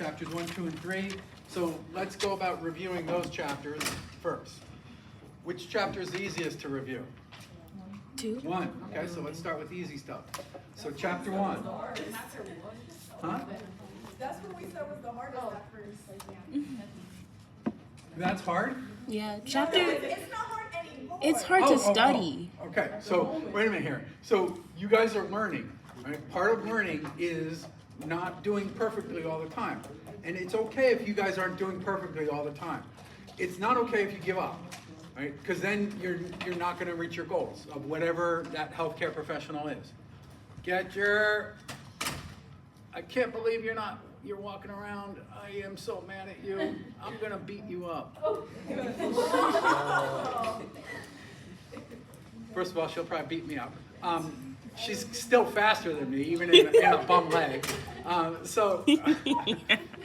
chapters 1, 2, and 3. So let's go about reviewing those chapters first. Which chapter is the easiest to review? 2. 1. Okay, so let's start with the easy stuff. So chapter 1. Huh? That's what we said was the hardest at first. That's hard? Yeah, No, chapter. it's not hard anymore. It's hard to study. Okay, so wait a minute here. So you guys are learning, right? Part of learning is not doing perfectly all the time. And it's okay if you guys aren't doing perfectly all the time. It's not okay if you give up, right? Because then you're not going to reach your goals of whatever that healthcare professional is. I can't believe you're walking around. I am so mad at you. I'm going to beat you up. First of all, she'll probably beat me up. She's still faster than me, even in a bum leg.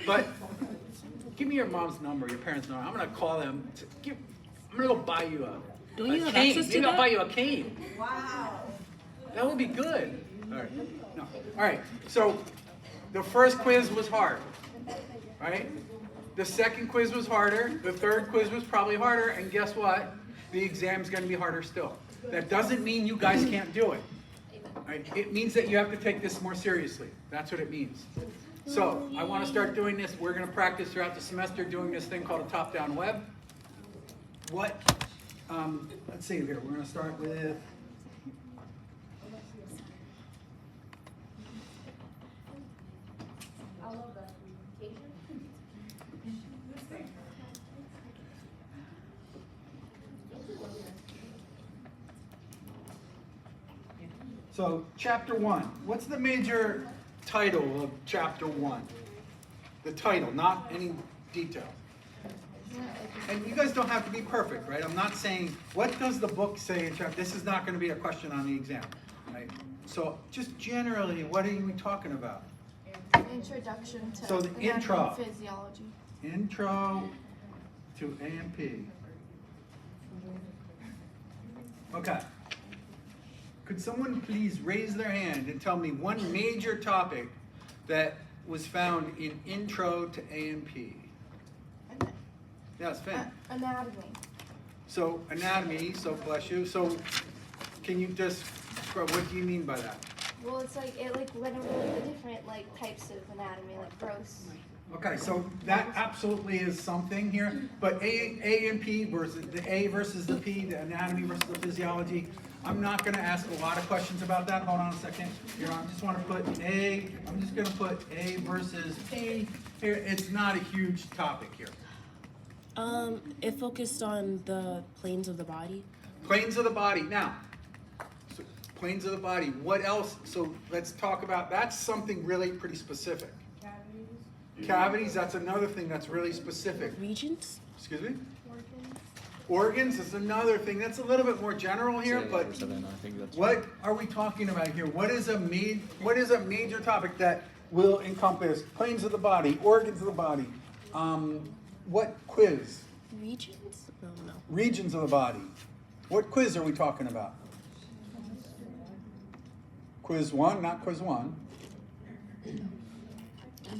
But give me your mom's number, your parents' number. I'm going to call them. I'm going to go buy you a Don't you have cane. access to Maybe I'll that? buy you a cane. Wow. That would be good. All right. No. All right. So the first quiz was hard, right? The second quiz was harder. The third quiz was probably harder. And guess what? The exam's going to be harder still. That doesn't mean you guys can't do it. Right? It means that you have to take this more seriously. That's what it means. So I want to start doing this. We're going to practice throughout the semester doing this thing called a top-down web. Let's see here. We're going to start with. So, chapter 1. What's the major title of chapter 1? The title, not any detail. And you guys don't have to be perfect, right? I'm not saying, what does the book say in chapter? This is not going to be a question on the exam, right? So, just generally, what are we talking about? Introduction to So the anatomy intro. and physiology. Intro to A&P. Okay. Could someone please raise their hand and tell me one major topic that was found in Intro to A&P? Yes, Finn. Anatomy. So anatomy, so bless you. So can you just, what do you mean by that? Well, it's like it went over the different types of anatomy, like gross. Okay, so that absolutely is something here, but A and P versus the A versus the P, the anatomy versus the physiology. I'm not going to ask a lot of questions about that. Hold on a second. Here, I just want to put A. I'm just going to put A versus A. Here, it's not a huge topic here. It focused on the planes of the body. Planes of the body. Now, so planes of the body. What else? So let's talk about. That's something really pretty specific. Cavities. That's another thing that's really specific. Regions? Excuse me. Organs is another thing that's a little bit more general here, but what are we talking about here? What is a major topic that will encompass planes of the body, organs of the body? What quiz? Regions? No. Regions of the body. What quiz are we talking about? Quiz 1, not quiz 1.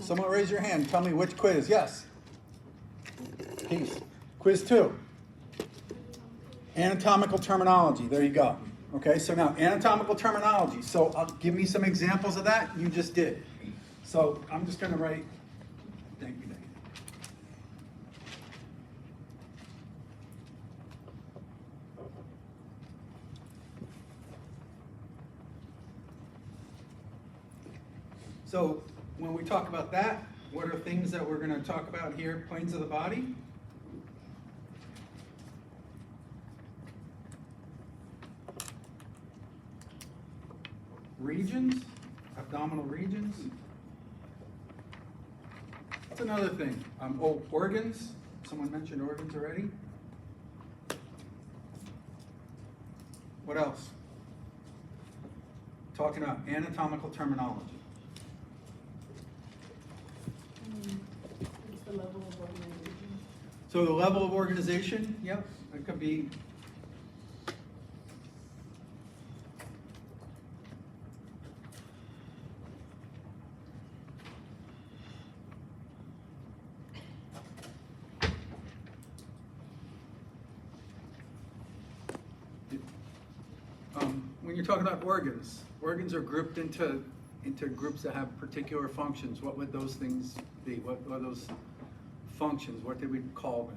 Someone raise your hand. Tell me which quiz. Yes. Peace. Quiz 2. Anatomical terminology. There you go. Okay, so now anatomical terminology. So give me some examples of that. You just did. So I'm just going to write. Thank you, Dave. So when we talk about that, what are things that we're going to talk about here? Planes of the body. Regions, abdominal regions. That's another thing. Organs. Someone mentioned organs already. What else? Talking about anatomical terminology. So the level of organization, yep, it could be. when you're talking about organs are grouped into groups that have particular functions. What would those things be? What are those functions? What did we call them?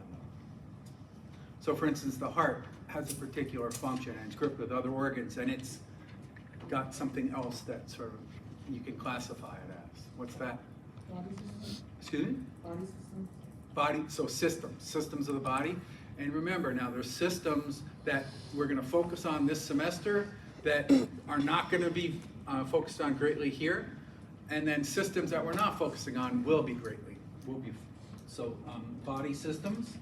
So for instance, the heart has a particular function and it's grouped with other organs, and it's got something else that sort of you can classify it as. What's that? Excuse me? Body, so systems of the body. And remember now, there's systems that we're going to focus on this semester that are not going to be focused on greatly here, and then systems that we're not focusing on will be greatly. So body systems.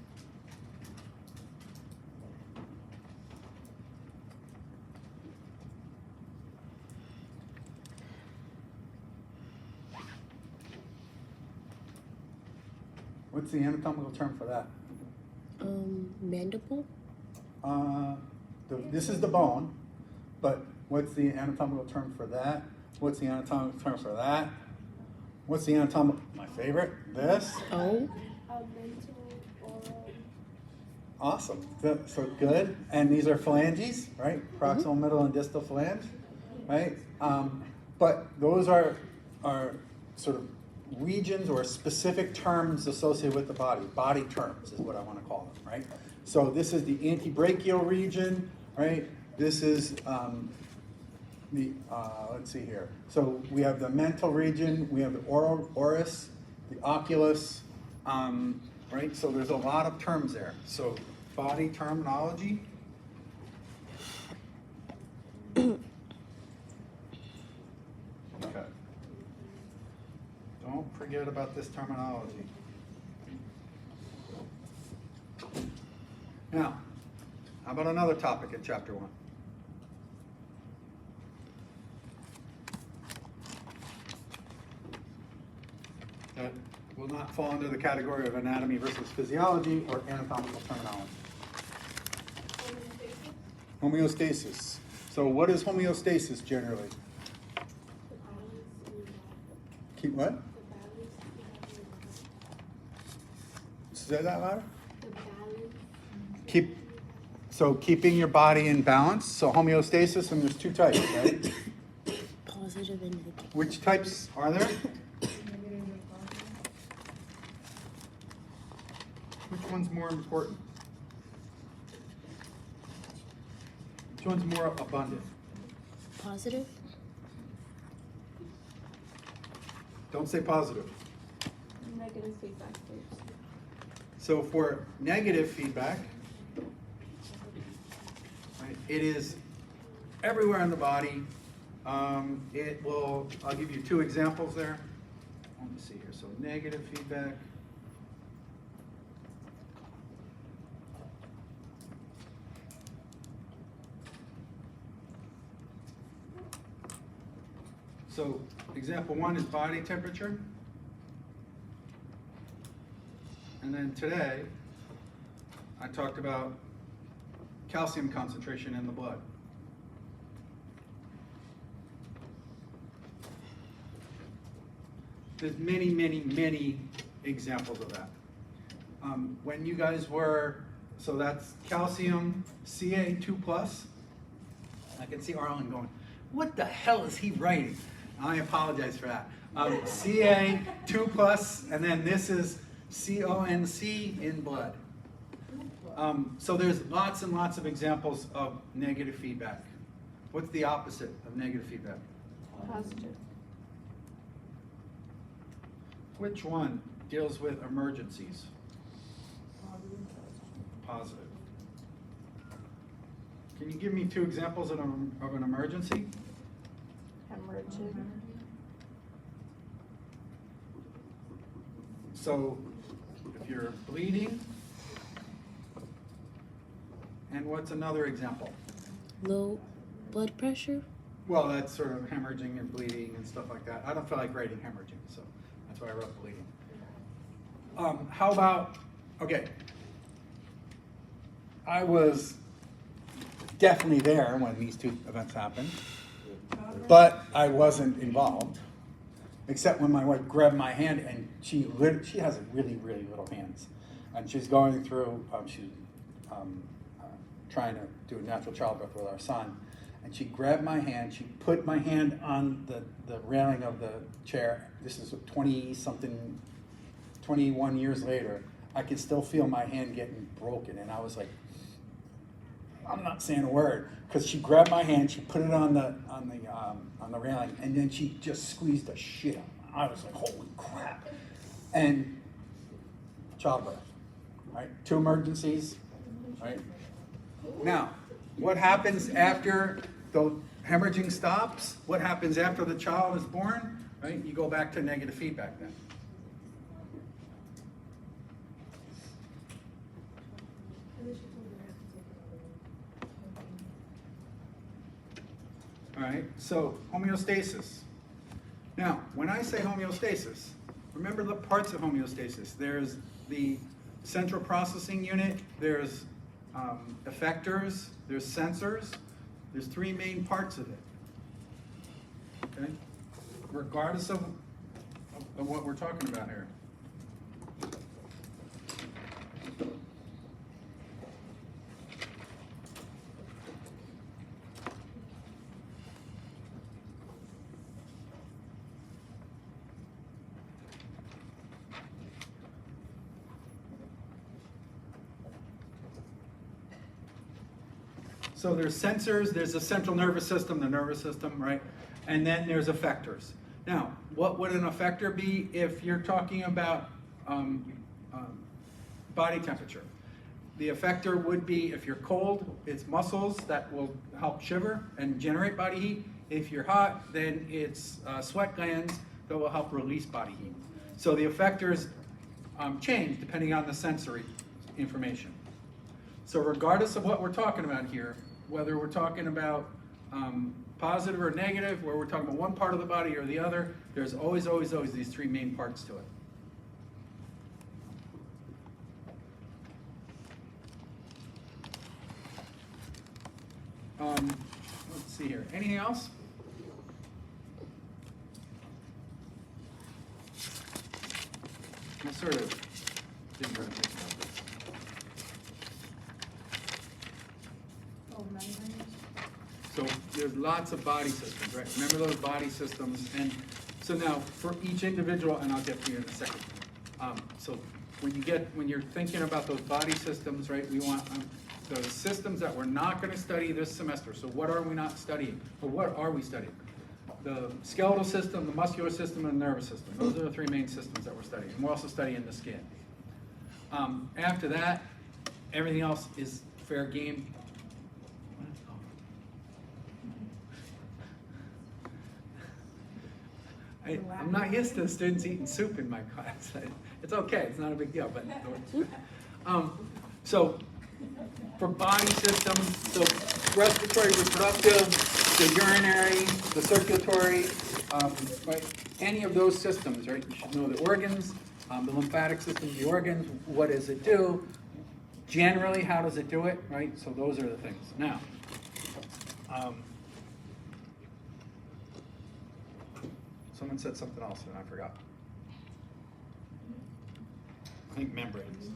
What's the anatomical term for that? Mandible. This is the bone, but what's the anatomical term for that? What's the anatomical term for that? What's the anatomical, my favorite, this? Oh. Mental, oral. Awesome, so good. And these are phalanges, right? Proximal, middle, and distal phalange, right? But those are sort of regions or specific terms associated with the body terms is what I want to call them, right? So this is the antebrachial region, right? This is let's see here. So we have the mental region, we have the oris, the oculus, right? So there's a lot of terms there. So body terminology. Okay. Don't forget about this terminology. Now, how about another topic in chapter 1? That will not fall under the category of anatomy versus physiology or anatomical terminology. Homeostasis. So what is homeostasis generally? Keep what? Say that louder. Keeping your body in balance. So homeostasis, and there's two types, right? Positive and negative. Which types are there? Which one's more important? Which one's more abundant? Positive. Don't say positive. Negative feedback. So for negative feedback, right, it is everywhere in the body. I'll give you two examples there. Let me see here. So negative feedback. So example 1 is body temperature. And then today, I talked about calcium concentration in the blood. There's many, many, many examples of that. When you guys were, so that's calcium Ca2+. I can see Arlen going, what the hell is he writing? I apologize for that. Ca2+, and then this is CONC in blood. So there's lots and lots of examples of negative feedback. What's the opposite of negative feedback? Positive. Which one deals with emergencies? Positive. Can you give me two examples of an emergency? Hemorrhaging. So if you're bleeding, and what's another example? Low blood pressure. Well, that's sort of hemorrhaging and bleeding and stuff like that. I don't feel like writing hemorrhaging, so that's why I wrote bleeding. How about, okay, I was definitely there when these two events happened, but I wasn't involved, except when my wife grabbed my hand, and she has really, really little hands, and she's going through, trying to do a natural childbirth with our son, and she grabbed my hand, she put my hand on the railing of the chair. This is 20-something, 21 years later. I can still feel my hand getting broken, and I was like, I'm not saying a word, because she grabbed my hand, she put it on the railing, and then she just squeezed the shit out of me. I was like, holy crap. And childbirth, right? 2 emergencies, right? Now, what happens after the hemorrhaging stops? What happens after the child is born? Right? You go back to negative feedback then. All right, so homeostasis. Now, when I say homeostasis, remember the parts of homeostasis. There's the central processing unit, there's effectors, there's sensors. There's 3 main parts of it. Okay? Regardless of what we're talking about here. So there's sensors, there's the central nervous system, the nervous system, right? And then there's effectors. Now, what would an effector be if you're talking about body temperature? The effector would be, if you're cold, it's muscles that will help shiver and generate body heat. If you're hot, then it's sweat glands that will help release body heat. So the effectors change depending on the sensory information. So regardless of what we're talking about here, whether we're talking about positive or negative, where we're talking about one part of the body or the other, there's always these 3 main parts to it. Let's see here. Anything else? I sort of didn't really think about this. Oh, membranes. So there's lots of body systems, right? Remember those body systems. And so now for each individual, and I'll get to you in a second. So when you're thinking about those body systems, right, we want those systems that we're not going to study this semester. So what are we not studying? Or what are we studying? The skeletal system, the muscular system, and the nervous system. Those are the 3 main systems that we're studying. And we're also studying the skin. After that, everything else is fair game. I'm not used to students eating soup in my class. It's okay, it's not a big deal. But so for body systems, so respiratory, reproductive, the urinary, the circulatory, right? Any of those systems, right? You should know the organs, the lymphatic system, the organs. What does it do? Generally, how does it do it? Right. So those are the things. Now. Someone said something else and I forgot. I think membranes.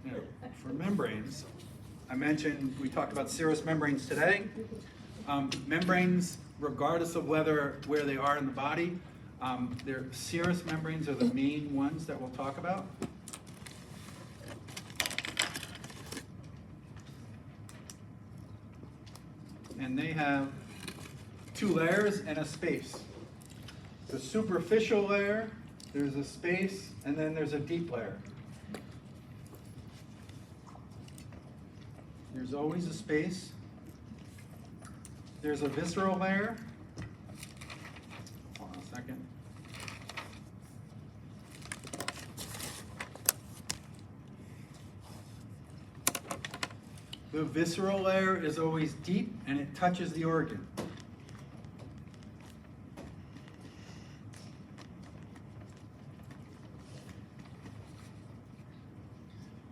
Yeah. For membranes, I mentioned we talked about serous membranes today. Membranes, regardless of where they are in the body, their serous membranes are the main ones that we'll talk about. And they have 2 layers and a space. The superficial layer, there's a space, and then there's a deep layer. There's always a space. There's a visceral layer. Hold on a second. The visceral layer is always deep and it touches the organ.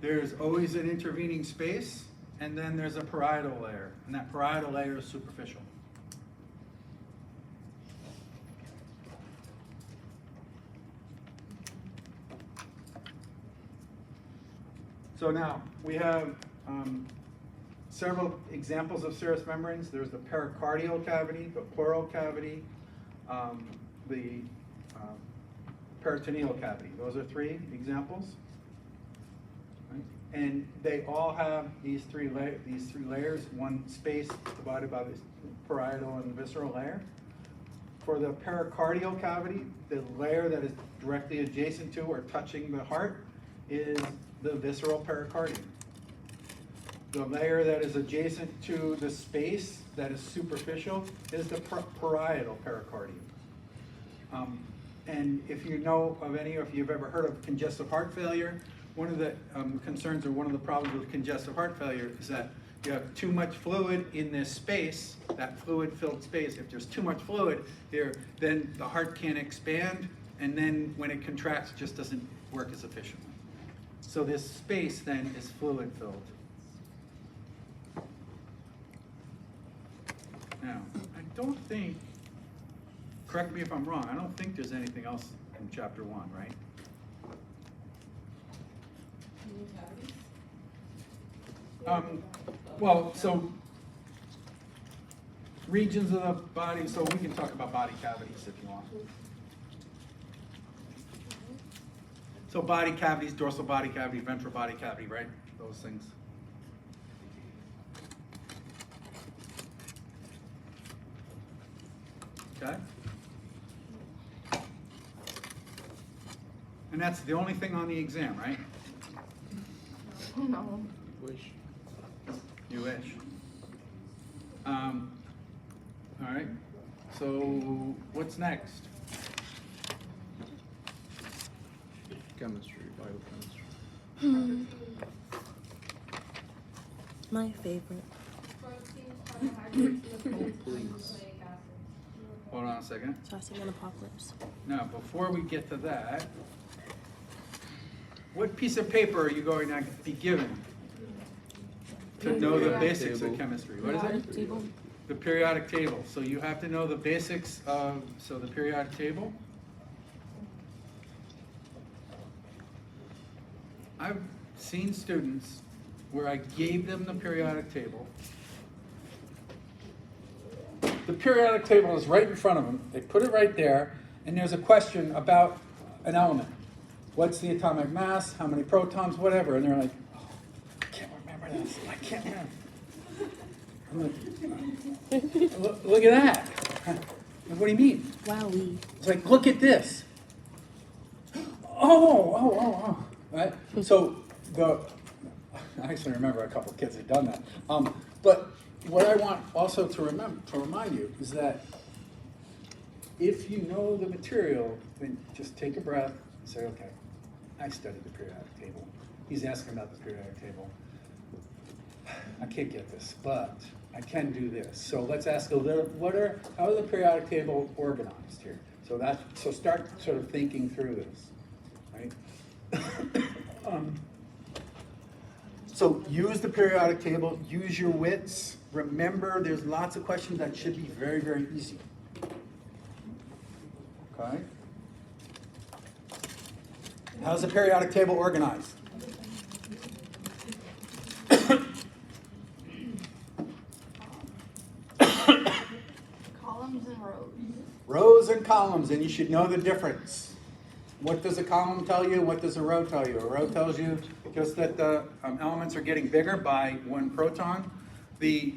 There's always an intervening space, and then there's a parietal layer, and that parietal layer is superficial. So now, we have several examples of serous membranes. There's the pericardial cavity, the pleural cavity, the peritoneal cavity. Those are 3 examples. Right? And they all have these three layers, one space divided by the parietal and visceral layer. For the pericardial cavity, the layer that is directly adjacent to or touching the heart is the visceral pericardium. The layer that is adjacent to the space that is superficial is the parietal pericardium. And if you know of any, or if you've ever heard of congestive heart failure, one of the concerns or one of the problems with congestive heart failure is that you have too much fluid in this space, that fluid-filled space. If there's too much fluid here, then the heart can't expand, and then when it contracts, it just doesn't work as efficiently. So this space then is fluid-filled. Now, I don't think, correct me if I'm wrong, I don't think there's anything else in chapter 1, right? Well, so regions of the body, so we can talk about body cavities if you want. So body cavities, dorsal body cavity, ventral body cavity, right? Those things. Okay? And that's the only thing on the exam, right? No. Wish. You wish. All right. So what's next? Chemistry, biochemistry. My favorite. Please. Hold on a second. Toxic and apocalypse. Now, before we get to that, what piece of paper are you going to be given to know the basics of chemistry? What is it? Table. The periodic table. So you have to know the basics of, so the periodic table. I've seen students where I gave them the periodic table. The periodic table is right in front of them. They put it right there, and there's a question about an element. What's the atomic mass? How many protons? Whatever. And they're like, oh, I can't remember this. I can't remember. I'm like, look at that. What do you mean? Wowee. It's like, look at this. Oh. Right? So I actually remember a couple of kids had done that. But what I want also to remind you is that if you know the material, then just take a breath and say, okay, I studied the periodic table. He's asking about the periodic table. I can't get this, but I can do this. So let's ask a little, how is the periodic table organized here? So start sort of thinking through this, right? So use the periodic table, use your wits. Remember, there's lots of questions that should be very, very easy. Okay? How's the periodic table organized? Columns and rows. Rows and columns, and you should know the difference. What does a column tell you? What does a row tell you? A row tells you just that the elements are getting bigger by 1 proton. The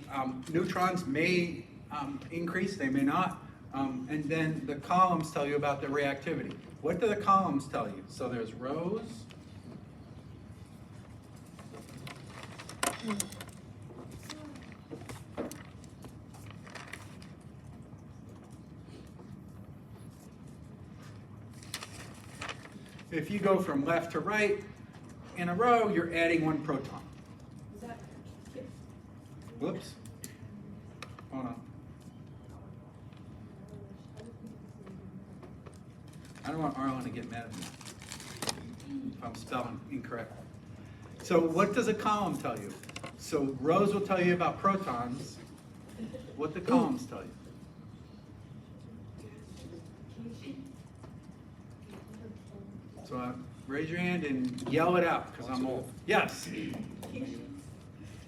neutrons may increase, they may not. And then the columns tell you about the reactivity. What do the columns tell you? So there's rows. If you go from left to right in a row, you're adding 1 proton. Whoops. Hold on. I don't want Arlen to get mad at me if I'm spelling incorrect. So what does a column tell you? So rows will tell you about protons. What do columns tell you? So Raise your hand and yell it out, because I'm old. Yes.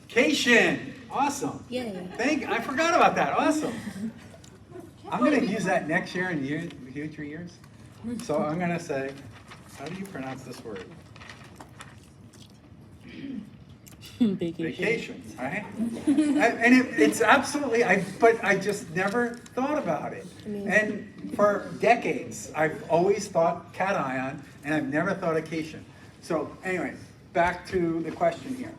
Cation. Awesome. Yay. I forgot about that. Awesome. I'm going to use that next year and future years. So I'm going to say, how do you pronounce this word? Vacation, right? And it's absolutely, but I just never thought about it. And for decades, I've always thought cation, and I've never thought occasion. So anyway, back to the question here.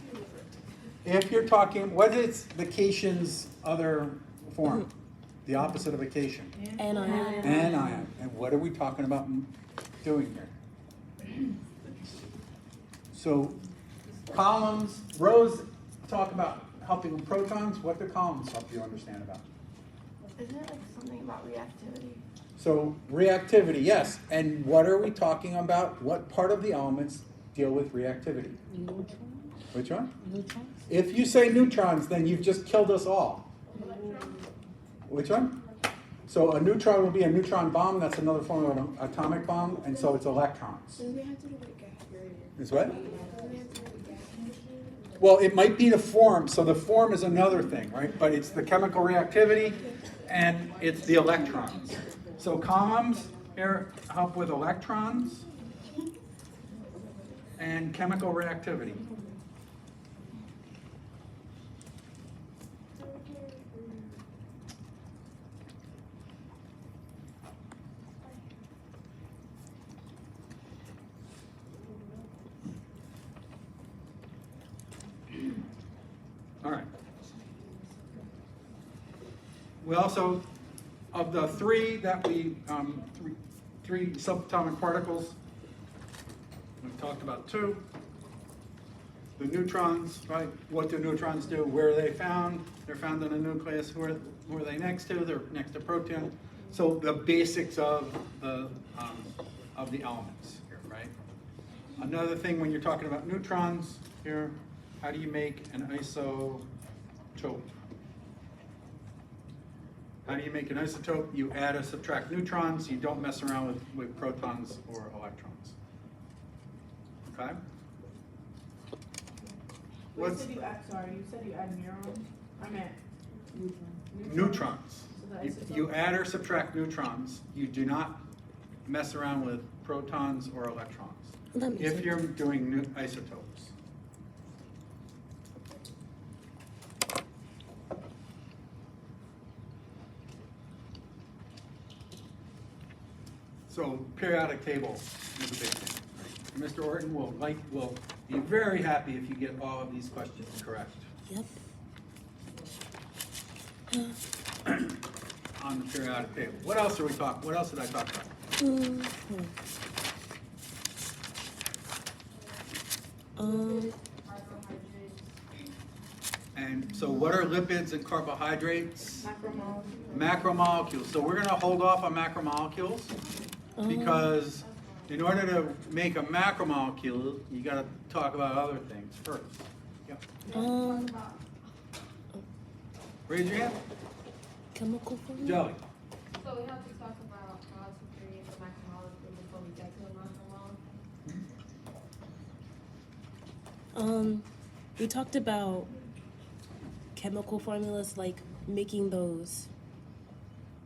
If you're talking, what is vacation's other form? The opposite of vacation? Anion. Anion. And what are we talking about doing here? So columns, rows talk about helping with protons. What do columns help you understand about? Isn't it like something about reactivity? So reactivity, yes. And what are we talking about? What part of the elements deal with reactivity? Neutrons. Which one? Neutrons. If you say neutrons, then you've just killed us all. Which one? So a neutron will be a neutron bomb. That's another form of an atomic bomb. And so it's electrons. Does we have to do like gas? Is what? Do we have to do like gas? Well, it might be the form, so the form is another thing, right? But it's the chemical reactivity and it's the electrons. So columns here help with electrons and chemical reactivity. All right. We also, of the three that we, three subatomic particles, we've talked about two. The neutrons, right? What do neutrons do? Where are they found? They're found in a nucleus. Who are they next to? They're next to proton. So the basics of the elements here, right? Another thing when you're talking about neutrons here, how do you make an isotope? How do you make an isotope? You add or subtract neutrons. You don't mess around with protons or electrons. Okay? You said you add neurons? I meant Neutrons. So the You isotope? add or subtract neutrons. You do not mess around with protons or electrons. That makes If sense. you're doing isotopes. So periodic table is a big thing. And Mr. Orton will be very happy if you get all of these questions correct Yep. on the periodic table. What else are we talking? What else did I talk about? And so what are lipids and carbohydrates? Macromolecules. So we're going to hold off on macromolecules because in order to make a macromolecule, you got to talk about other things first. Yep. Raise your hand. Chemical formula. Jelly. So we have to talk about how to create the macromolecule before we get to the macromolecule. We talked about chemical formulas, like making those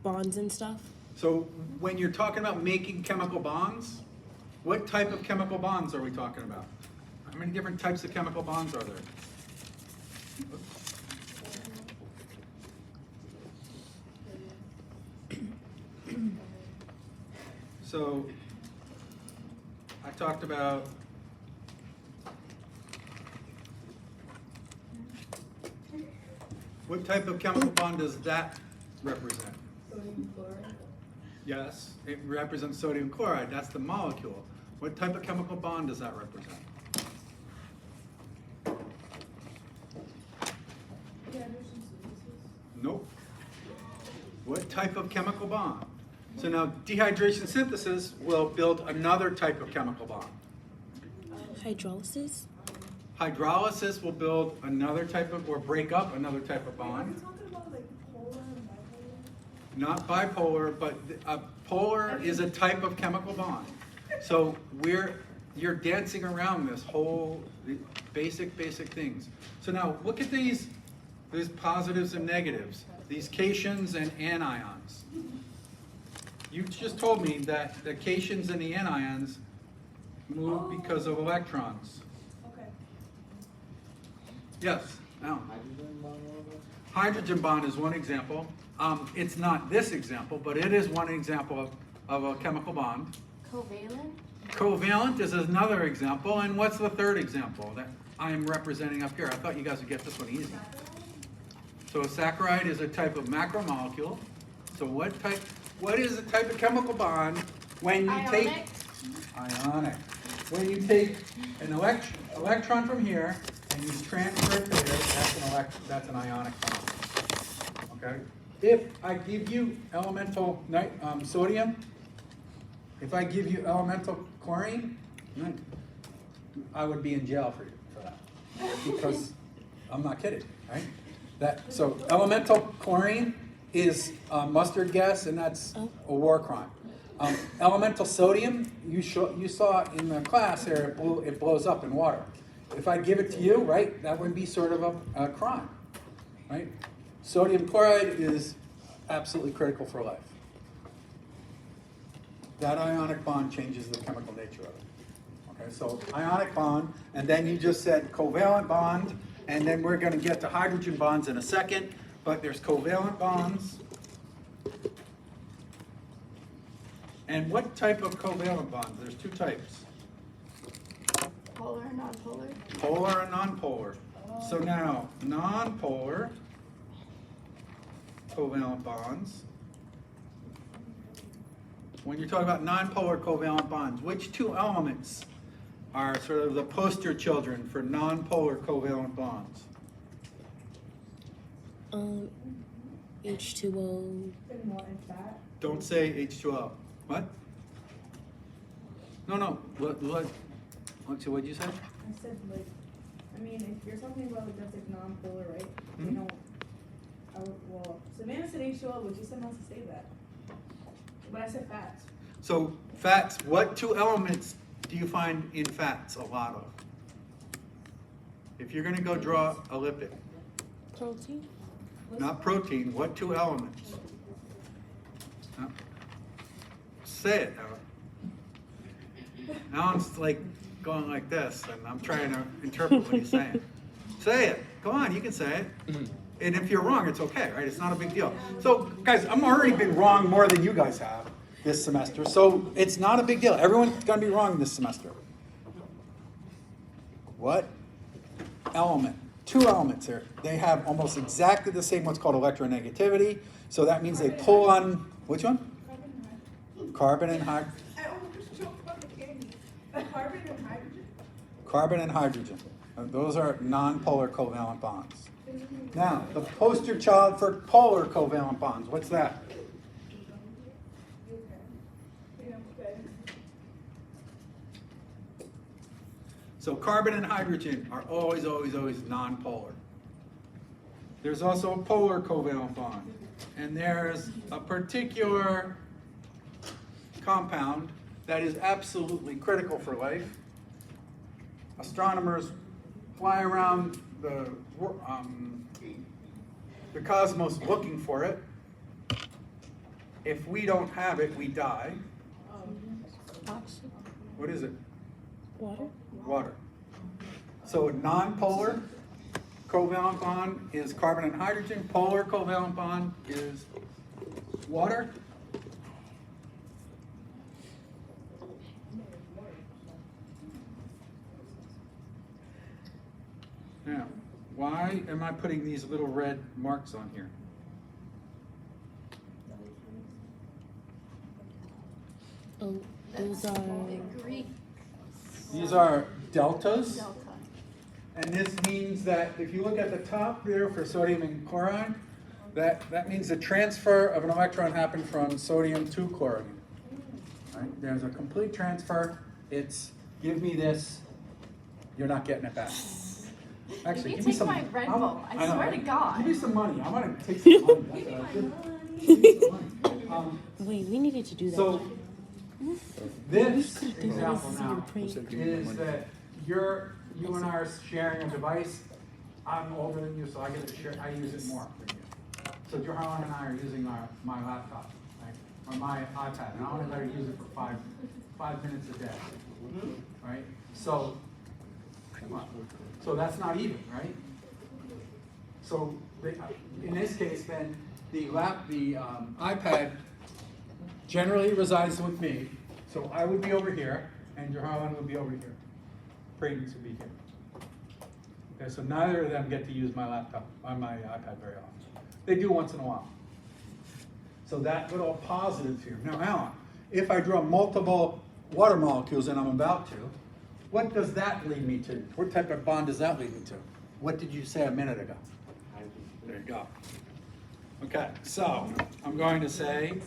bonds and stuff. So when you're talking about making chemical bonds, what type of chemical bonds are we talking about? How many different types of chemical bonds are there? So I talked about what type of chemical bond does that represent? Sodium chloride. Yes, it represents sodium chloride. That's the molecule. What type of chemical bond does that represent? Nope. What type of chemical bond? So now dehydration synthesis will build another type of chemical bond. Hydrolysis. Hydrolysis will build another type of, or break up another type of Are bond. we talking about like polar and bipolar? Not bipolar, but a polar is a type of chemical bond. So you're dancing around this whole basic things. So now look at these positives and negatives, these cations and anions. You just told me that the cations and the anions move because of electrons. Okay. Yes, now. Hydrogen bond is one example. It's not this example, but it is one example of a chemical bond. Covalent? Covalent is another example, and what's the third example that I am representing up here? I thought you guys would get this one easy. So a saccharide is a type of macromolecule. So what is a type of chemical bond when you take ionic? When you take an electron from here and you transfer it to there, that's an ionic bond. Okay? If I give you elemental sodium, if I give you elemental chlorine, I would be in jail for that. Because I'm not kidding, right? So elemental chlorine is mustard gas, and that's a war crime. Elemental sodium, you saw in the class here, it blows up in water. If I give it to you, right, that would be sort of a crime, right? Sodium chloride is absolutely critical for life. That ionic bond changes the chemical nature of it. Okay, so ionic bond, and then you just said covalent bond, and then we're going to get to hydrogen bonds in a second, but there's covalent bonds. And what type of covalent bonds? There's two types. Polar and nonpolar? Polar and nonpolar. So now, nonpolar covalent bonds. When you're talking about nonpolar covalent bonds, which two elements are sort of the poster children for nonpolar covalent bonds? H2O. Put more in fat. Don't say H2O. What? No. What'd you say? I said like, I mean, if you're talking about like that's like non-polar, right? Mhm. You know, well, Savannah said H2O, but you said not to say that. But I said fats. So fats, what two elements do you find in fats a lot of? If you're going to go draw a lipid, Protein? not protein, what two elements? Huh? Say it, Alan. Alan's like going like this, and I'm trying to interpret what he's saying. Say it. Go on, you can say it. And if you're wrong, it's okay, right? It's not a big deal. So, guys, I'm already been wrong more than you guys have this semester, so it's not a big deal. Everyone's going to be wrong this semester. What element? Two elements here. They have almost exactly the same what's called electronegativity. So that means they pull on, which one? Carbon and hydrogen. I almost choked on the candy. Carbon and hydrogen. Carbon and hydrogen. Those are non-polar covalent bonds. Now, the poster child for polar covalent bonds, what's that? Yeah, okay. So carbon and hydrogen are always non-polar. There's also a polar covalent bond. And there's a particular compound that is absolutely critical for life. Astronomers fly around the cosmos looking for it. If we don't have it, we die. Oxygen? What is it? Water? Water. So a non-polar covalent bond is carbon and hydrogen. Polar covalent bond is water. Now, why am I putting these little red marks on here? Oh, those are. The Greek These are deltas. delta. And this means that if you look at the top there for sodium and chlorine, that means the transfer of an electron happened from sodium to chlorine. Right? There's a complete transfer. It's give me this, you're not getting it back. Actually, You give me take some. my Red Bull, I know. swear to God. Give me some money. I want to take some money. Give me some money. Wait, we needed to do that. So This You could've done example this now in prank. is that you and I are sharing a device. I'm older than you, so I get to share, I use it more than you. So Johan and I are using my laptop, right, or my iPad, and I only let her use it for five minutes a day, right? So, come on. So that's not even, right? So in this case, then the iPad generally resides with me. So I would be over here, and Johan would be over here. Prudence would be here. Okay, so neither of them get to use my laptop or my iPad very often. They do once in a while. So that little positive here. Now, Alan, if I draw multiple water molecules, and I'm about to, what does that lead me to? What type of bond does that lead me to? What did you say a minute ago? There you go. Okay, so I'm going to say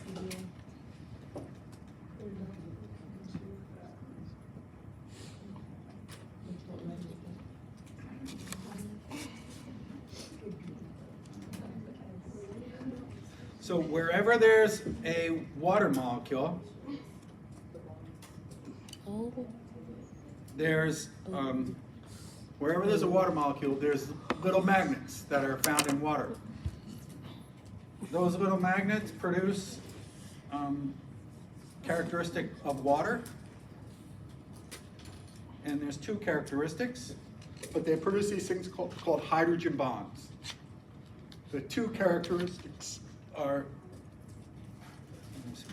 so wherever there's a water molecule, Oh, there's wherever there's a water molecule, there's little magnets that are found in water. Those little magnets produce characteristic of water, and there's two characteristics, but they produce these things called hydrogen bonds. The two characteristics are, let me see.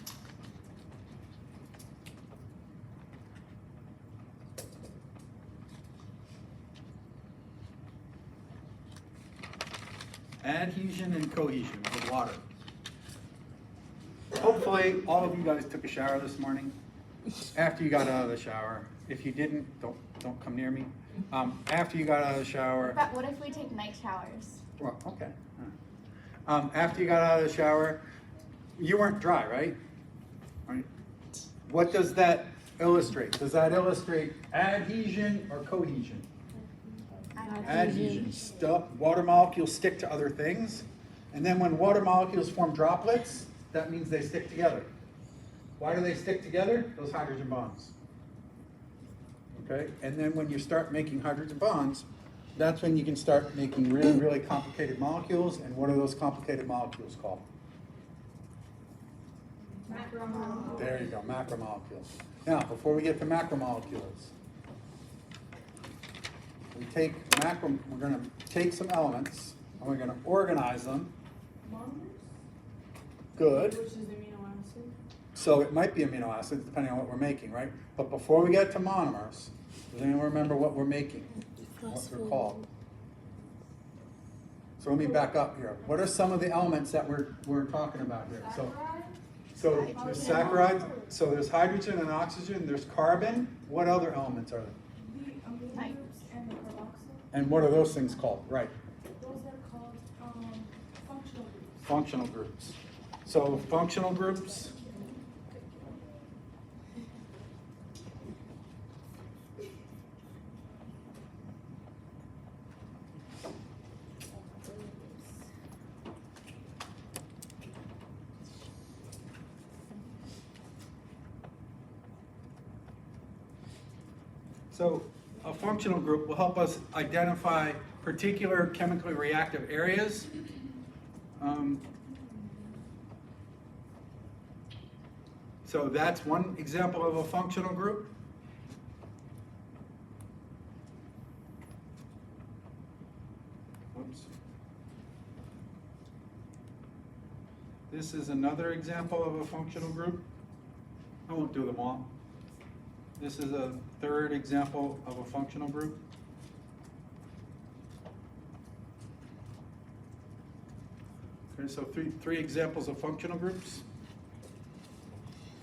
Adhesion and cohesion of water. Hopefully, all of you guys took a shower this morning. After you got out of the shower, if you didn't, don't come near me. After you got out of the shower, But what if we take night showers? well, okay. All right. After you got out of the shower, you weren't dry, right? Right. What does that illustrate? Does that illustrate adhesion or cohesion? Adhesion. Water molecules stick to other things, and then when water molecules form droplets, that means they stick together. Why do they stick together? Those hydrogen bonds. Okay, and then when you start making hydrogen bonds, that's when you can start making really, really complicated molecules. And what are those complicated molecules called? Macromolecules. There you go, macromolecules. Now, before we get to macromolecules, we're going to take some elements and we're going to organize them. Monomers? Good. Which is the amino acid. So it might be amino acids depending on what we're making, right? But before we get to monomers, does anyone remember what we're making? What they're called? So let me back up here. What are some of the elements that we're talking about here? So there's saccharides, so there's hydrogen and oxygen, there's carbon. What other elements are there? The amino groups and the carboxyl. And what are those things called? Right. Those are called functional groups. Functional groups. So functional groups. So a functional group will help us identify particular chemically reactive areas. So that's one example of a functional group. Whoops. This is another example of a functional group. I won't do them all. This is a third example of a functional group. Okay, so three examples of functional groups.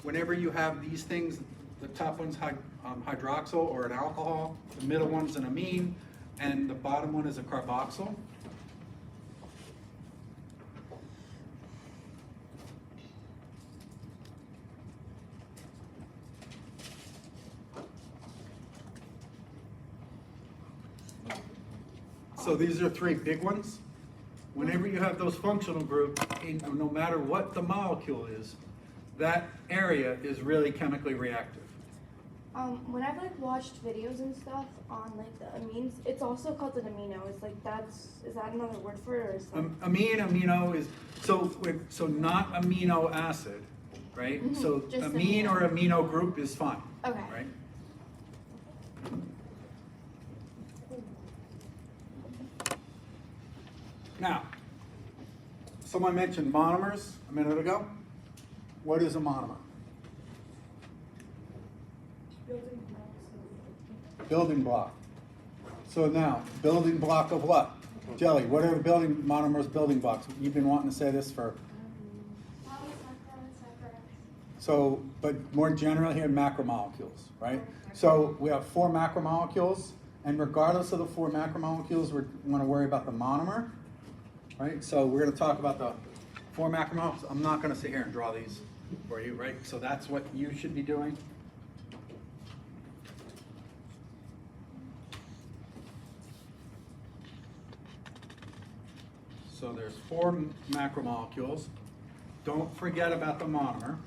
Whenever you have these things, the top one's hydroxyl or an alcohol, the middle one's an amine, and the bottom one is a carboxyl. So these are three big ones. Whenever you have those functional groups, no matter what the molecule is, that area is really chemically reactive. When I've like watched videos and stuff on like the amines, it's also called an amino. It's like is that another word for it, or is that? Amino is, so not amino acid, right? Mhm, So just amine amino. or amino group is fine, Okay. right? Now, someone mentioned monomers a minute ago. What is a monomer? Building blocks of- Building block. So now, building block of what? Jelly, what are the monomers building blocks? You've been wanting to say this for, so, but more generally here, macromolecules, right? So we have 4 macromolecules, and regardless of the 4 macromolecules, we want to worry about the monomer, right? So we're going to talk about the 4 macromolecules. I'm not going to sit here and draw these for you, right? So that's what you should be doing. So there's 4 macromolecules. Don't forget about the monomer.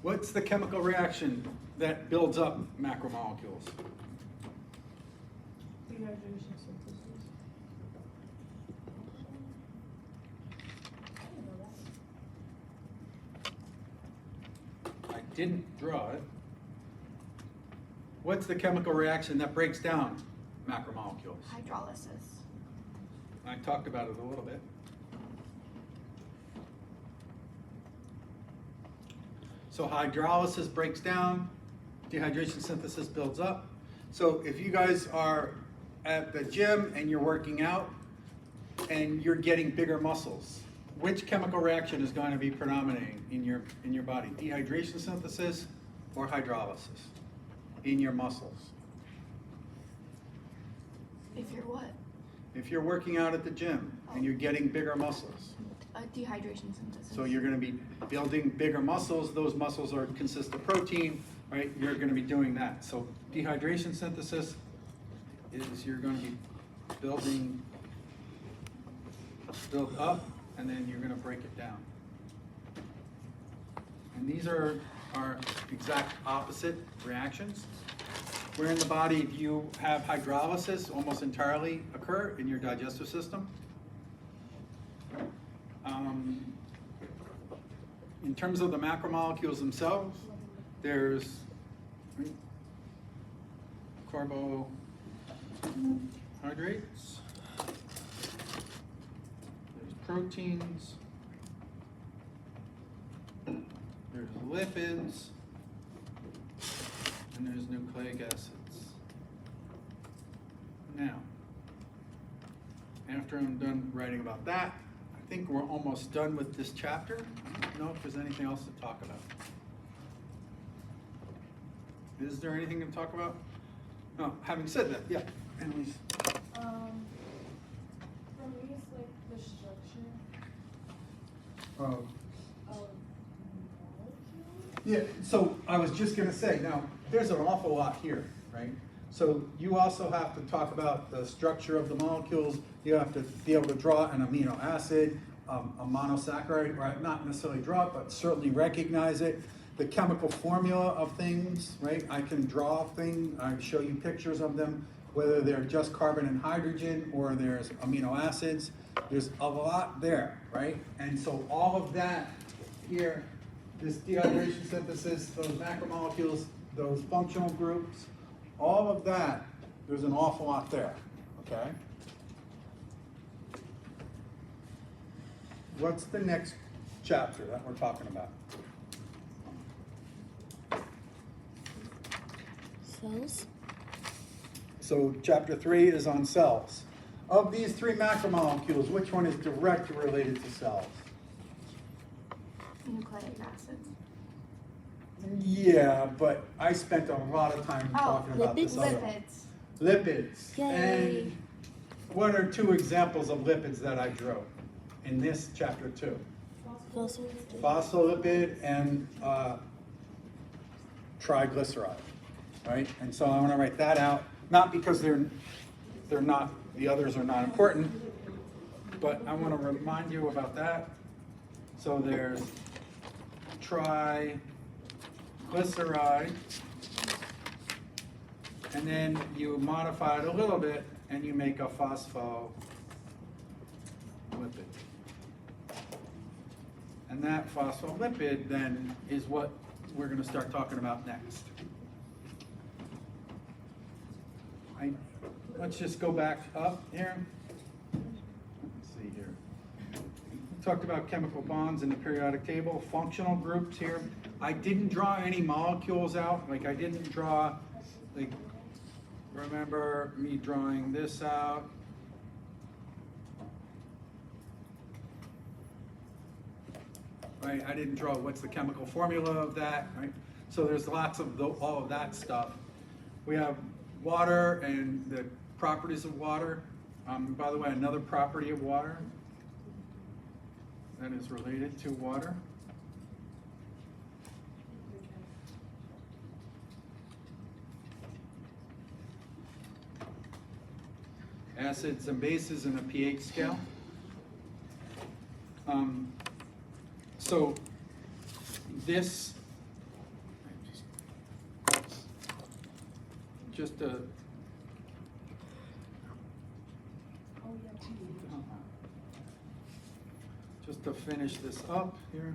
What's the chemical reaction that builds up macromolecules? Dehydration synthesis. I didn't know that. I didn't draw it. What's the chemical reaction that breaks down macromolecules? Hydrolysis. I talked about it a little bit. So hydrolysis breaks down, dehydration synthesis builds up. So if you guys are at the gym and you're working out and you're getting bigger muscles, which chemical reaction is going to be predominating in your body? Dehydration synthesis or hydrolysis in your muscles? If you're what? If you're working out at the gym and you're getting bigger muscles, Dehydration synthesis. so you're going to be building bigger muscles. Those muscles consist of protein, right? You're going to be doing that. So dehydration synthesis is you're going to be build up, and then you're going to break it down. And these are exact opposite reactions. Where in the body do you have hydrolysis almost entirely occur? In your digestive system. In terms of the macromolecules themselves, there's carbohydrates, there's proteins, there's lipids, and there's nucleic acids. Now, after I'm done writing about that, I think we're almost done with this chapter. I don't know if there's anything else to talk about. Is there anything to talk about? No, having said that, yeah, Annalise. For me, it's like the structure Oh. of molecules. Yeah, so I was just gonna say, now, there's an awful lot here, right? So you also have to talk about the structure of the molecules. You have to be able to draw an amino acid, a monosaccharide, right? Not necessarily draw it, but certainly recognize it. The chemical formula of things, right? I can draw things, I show you pictures of them, whether they're just carbon and hydrogen or there's amino acids. There's a lot there, right? And so all of that here, this dehydration synthesis, those macromolecules, those functional groups, all of that, there's an awful lot there, okay? What's the next chapter that we're talking about? Cells? So chapter 3 is on cells. Of these 3 macromolecules, which one is directly related to cells? Nucleic acids. Yeah, but I spent a lot of time talking about this other one. Lipids. Lipids. Yay. And what are 2 examples of lipids that I drew in this chapter 2? Phospholipid. phospholipid and triglyceride, right? And so I want to write that out, not because they're not, the others are not important, but I want to remind you about that. So there's triglyceride, and then you modify it a little bit and you make a phospholipid. And that phospholipid then is what we're going to start talking about next. Let's just go back up here. Let's see here. We talked about chemical bonds in the periodic table, functional groups here. I didn't draw any molecules out, like I didn't draw, like, remember me drawing this out. Right, I didn't draw what's the chemical formula of that, right? So there's lots of all of that stuff. We have water and the properties of water. By the way, another property of water that is related to water. Acids and bases in a pH scale. So this, just a, just to finish this up here.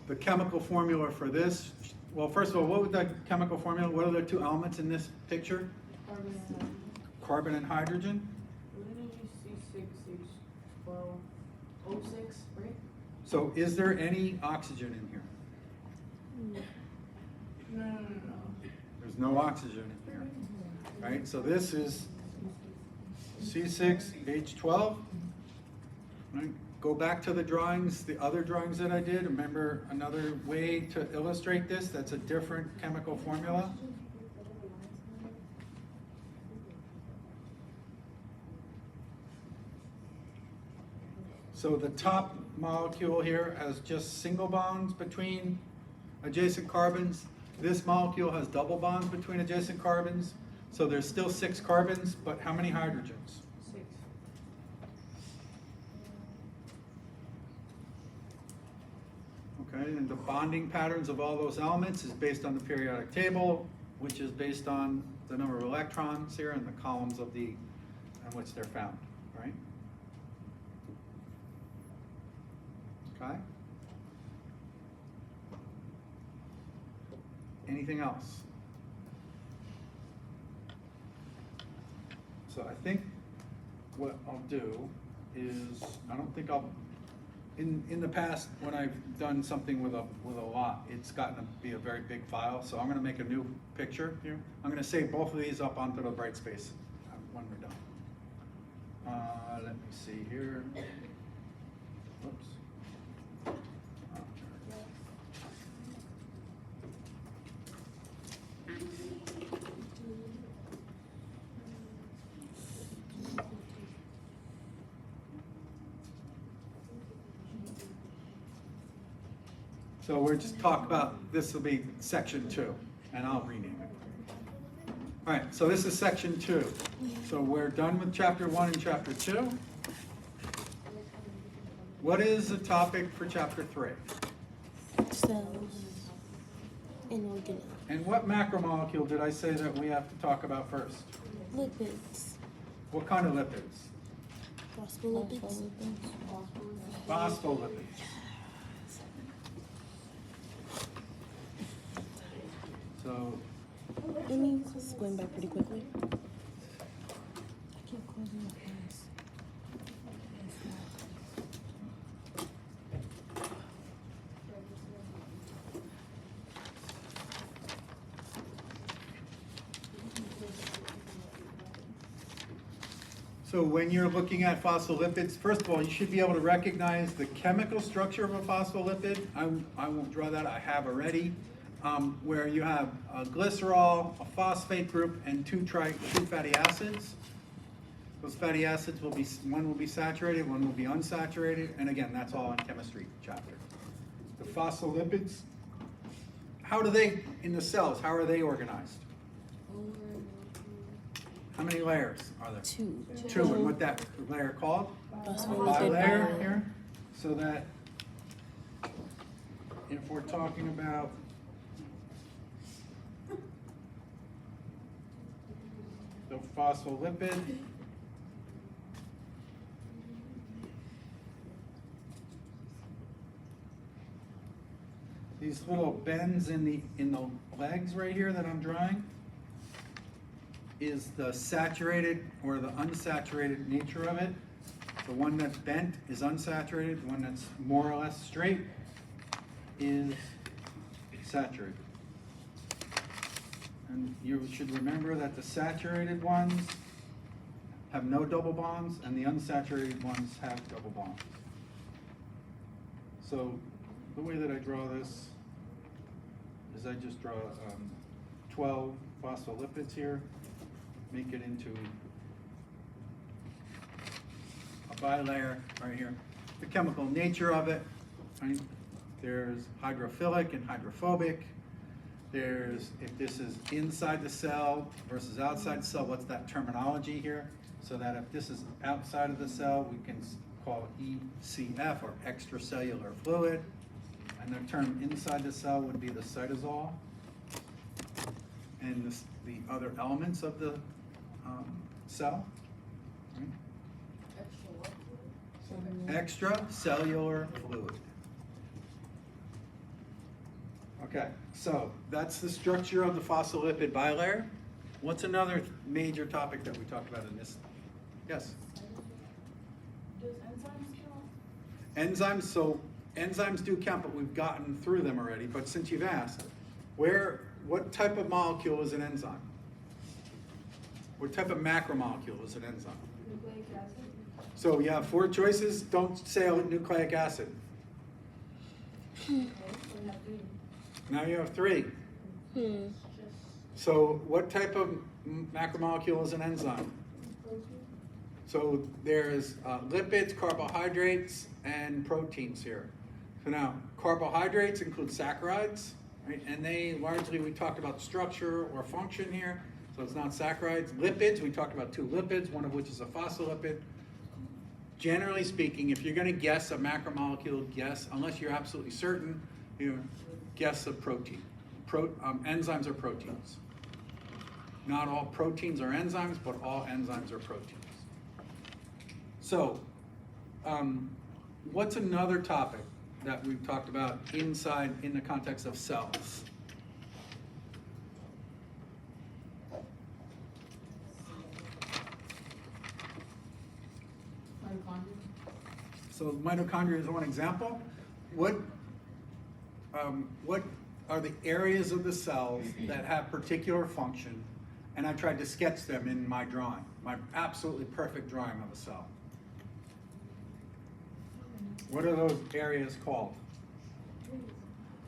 The chemical formula for this, well, first of all, what was the chemical formula? What are the two elements in this picture? Carbon and hydrogen. C6H12O6, right? So is there any oxygen in here? No. There's no oxygen in here, right? So this is C6H12. Right? Go back to the drawings, the other drawings that I did. Remember another way to illustrate this that's a different chemical formula? So the top molecule here has just single bonds between adjacent carbons. This molecule has double bonds between adjacent carbons. So there's still 6 carbons, but how many hydrogens? 6. Okay, and the bonding patterns of all those elements is based on the periodic table, which is based on the number of electrons here and the columns of the, in which they're found, right? Okay. Anything else? So I think what I'll do is, I don't think I'll, in the past, when I've done something with a lot, it's gotten to be a very big file, so I'm gonna make a new picture here. I'm gonna save both of these up onto the Brightspace when we're done. Let me see here. Whoops. So we're just talking about, this will be section 2, and I'll rename it. All right, so this is section 2. So we're done with chapter 1 and chapter 2. What is the topic for chapter 3? Cells and organelles. And what macromolecule did I say that we have to talk about first? Lipids. What kind of lipids? Phospholipids. Phospholipids. So, I mean, this is going by pretty quickly. so when you're looking at phospholipids, first of all, you should be able to recognize the chemical structure of a phospholipid. I won't draw that, I have already. Where you have a glycerol, a phosphate group, and two fatty acids. Those fatty acids will be, one will be saturated, one will be unsaturated, and again, that's all in chemistry chapter. The phospholipids, how do they, in the cells, how are they organized? How many layers are there? Two. Two, and what that layer called? Phospholipid Bilayer bilayer. here, so that if we're talking about the phospholipid, these little bends in the legs right here that I'm drawing is the saturated or the unsaturated nature of it. The one that's bent is unsaturated, the one that's more or less straight is saturated. And you should remember that the saturated ones have no double bonds and the unsaturated ones have double bonds. So the way that I draw this is I just draw 12 phospholipids here, make it into a bilayer right here. The chemical nature of it, right? There's hydrophilic and hydrophobic. There's, if this is inside the cell versus outside the cell, what's that terminology here? So that if this is outside of the cell, we can call it ECF, or extracellular fluid. And the term inside the cell would be the cytosol. And this, the other elements of the cell. Right? Extracellular fluid. Okay, so that's the structure of the phospholipid bilayer. What's another major topic that we talked about in this? Yes? Does enzymes count? Enzymes, so enzymes do count, but we've gotten through them already. But since you've asked, what type of molecule is an enzyme? What type of macromolecule is an enzyme? Nucleic acid? So you have 4 choices. Don't say nucleic acid. Okay, so we have 3. Now you have 3. Hmm. So what type of macromolecule is an enzyme? Protein? So there's lipids, carbohydrates, and proteins here. So now, carbohydrates include saccharides, right? And they largely, we talked about structure or function here, so it's not saccharides. Lipids, we talked about 2 lipids, one of which is a phospholipid. Generally speaking, if you're gonna guess a macromolecule, guess, unless you're absolutely certain, guess a protein. Enzymes are proteins. Not all proteins are enzymes, but all enzymes are proteins. So, what's another topic that we've talked about inside in the context of cells? So mitochondria is one example. What are the areas of the cells that have particular function? And I tried to sketch them in my drawing, my absolutely perfect drawing of a cell. What are those areas called?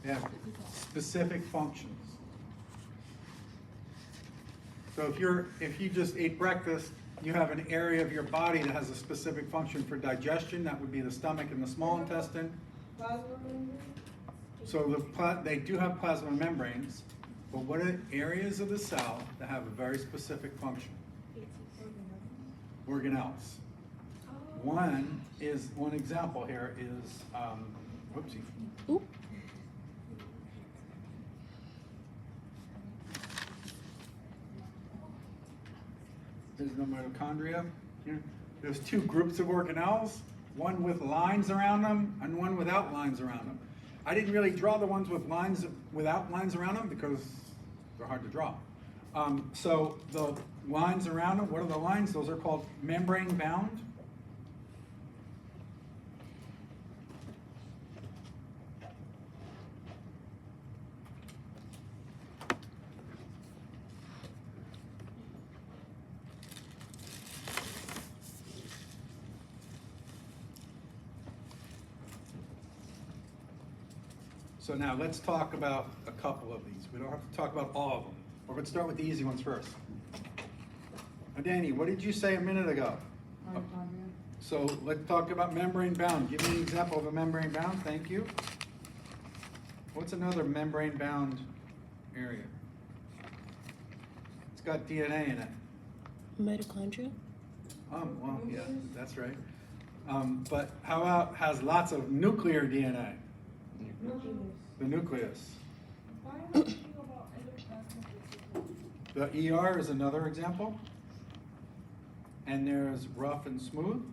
They have specific functions. So if you just ate breakfast, you have an area of your body that has a specific function for digestion. That would be the stomach and the small intestine. Plasma membrane? So they do have plasma membranes, but what are areas of the cell that have a very specific function? Organelles. One example here is, whoopsie. Oop. There's no mitochondria. Here. There's 2 groups of organelles, one with lines around them and one without lines around them. I didn't really draw the ones with without lines around them because they're hard to draw. So the lines around them, what are the lines? Those are called membrane bound. So now let's talk about a couple of these. We don't have to talk about all of them. We're going to start with the easy ones first. Danny, what did you say a minute ago? So let's talk about membrane bound. Give me an example of a membrane bound, thank you. What's another membrane bound area? It's got DNA in it. Mitochondria? Well, yeah, that's right. But how about has lots of nuclear DNA? The nucleus. The ER is another example. And there's rough and smooth.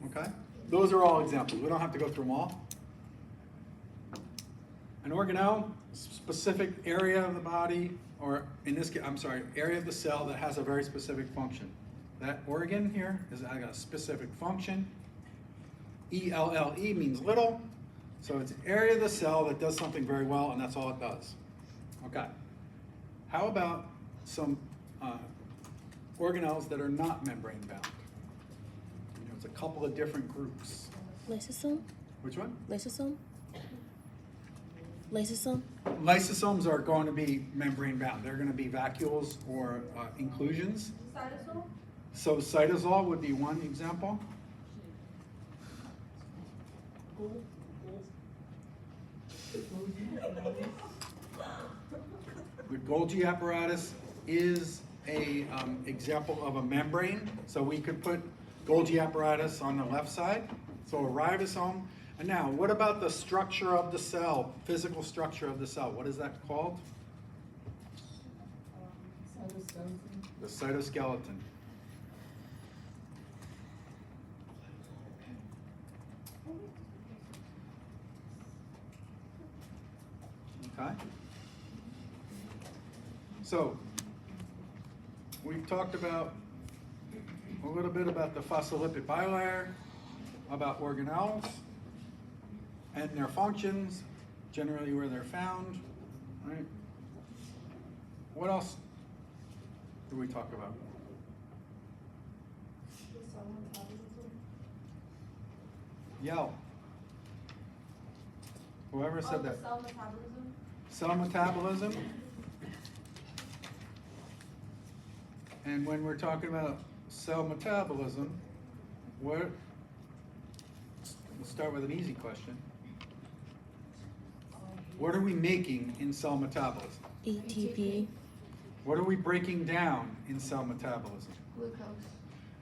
Okay? Those are all examples. We don't have to go through them all. An organelle, specific area of the body, or in this case, I'm sorry, area of the cell that has a very specific function. That organ here is got a specific function. ELLE means little, so it's an area of the cell that does something very well, and that's all it does. Okay. How about some organelles that are not membrane bound? There's a couple of different groups. Lysosome? Which one? Lysosome? Lysosome? Lysosomes are going to be membrane bound. They're going to be vacuoles or inclusions. Cytosol? So cytosol would be one example. The Golgi apparatus is a example of a membrane. So we could put Golgi apparatus on the left side. So a ribosome. And now, what about the structure of the cell, physical structure of the cell? What is that called? The cytoskeleton. Okay. So, we've talked about a little bit about the phospholipid bilayer, about organelles, and their functions, generally where they're found, right? What else do we talk about? Yell. Whoever said that. Cell metabolism? Cell metabolism. And when we're talking about cell metabolism, let's start with an easy question. What are we making in cell metabolism? ATP? What are we breaking down in cell metabolism? Glucose.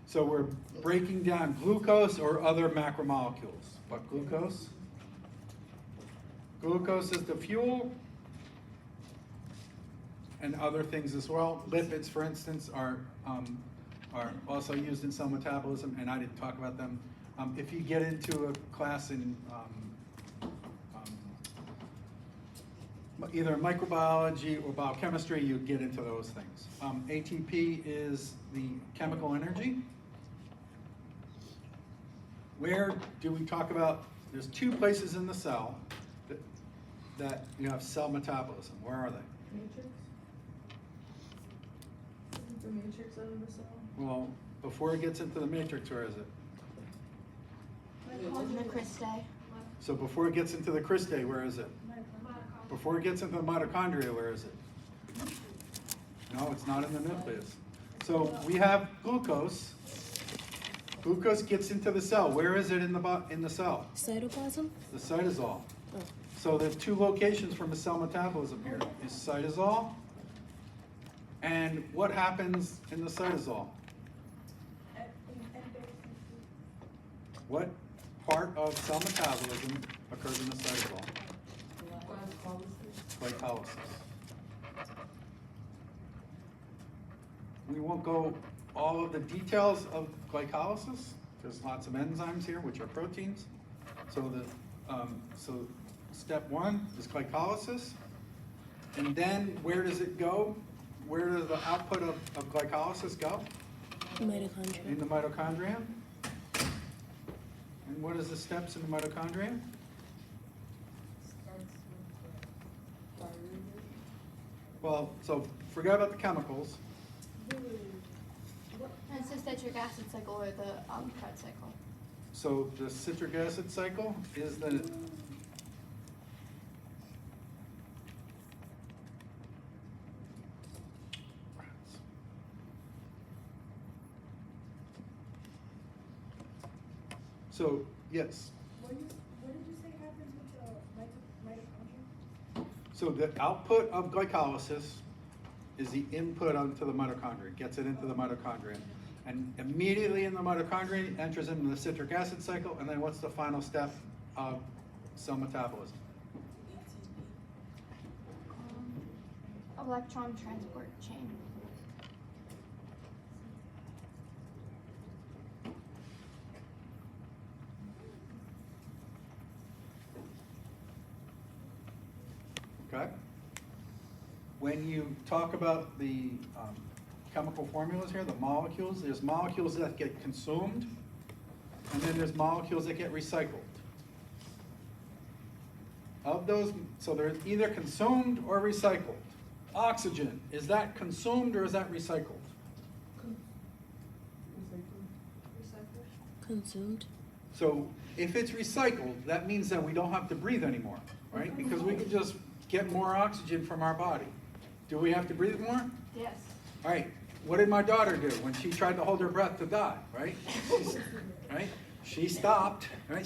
So we're breaking down glucose or other macromolecules. What glucose? Glucose is the fuel, and other things as well. Lipids, for instance, are also used in cell metabolism, and I didn't talk about them. If you get into a class in either microbiology or biochemistry, you get into those things. ATP is the chemical energy. Where do we talk about? There's two places in the cell that you have cell metabolism. Where are they? Matrix? Isn't the matrix of the cell? Well, before it gets into the matrix, where is it? In the cristae. So before it gets into the cristae, where is it? Before it gets into the mitochondria, where is it? No, it's not in the nucleus. So we have glucose. Glucose gets into the cell. Where is it in the cell? Cytoplasm? The cytosol. Oh. So there's two locations from the cell metabolism here. Is cytosol, and what happens in the cytosol? What part of cell metabolism occurs in the cytosol? Glycolysis. We won't go all of the details of glycolysis. There's lots of enzymes here, which are proteins. So so step one is glycolysis. And then where does it go? Where does the output of glycolysis go? Mitochondria. In the mitochondria. And what is the steps in the mitochondria? Well, so forget about the chemicals. It's the citric acid cycle or the Krebs cycle. So the citric acid cycle is the So, yes, What did you say happens with the mitochondria? so the output of glycolysis is the input onto the mitochondria, gets it into the mitochondria. And immediately in the mitochondria, it enters into the citric acid cycle, and then what's the final step of cell metabolism? Electron transport chain. Okay? When you talk about the chemical formulas here, the molecules, there's molecules that get consumed, and then there's molecules that get recycled. Of those, so they're either consumed or recycled. Oxygen, is that consumed or is that recycled? Consumed. So if it's recycled, that means that we don't have to breathe anymore, right? Because we can just get more oxygen from our body. Do we have to breathe more? Yes. All right, what did my daughter do when she tried to hold her breath to die, right? Right? She stopped, right?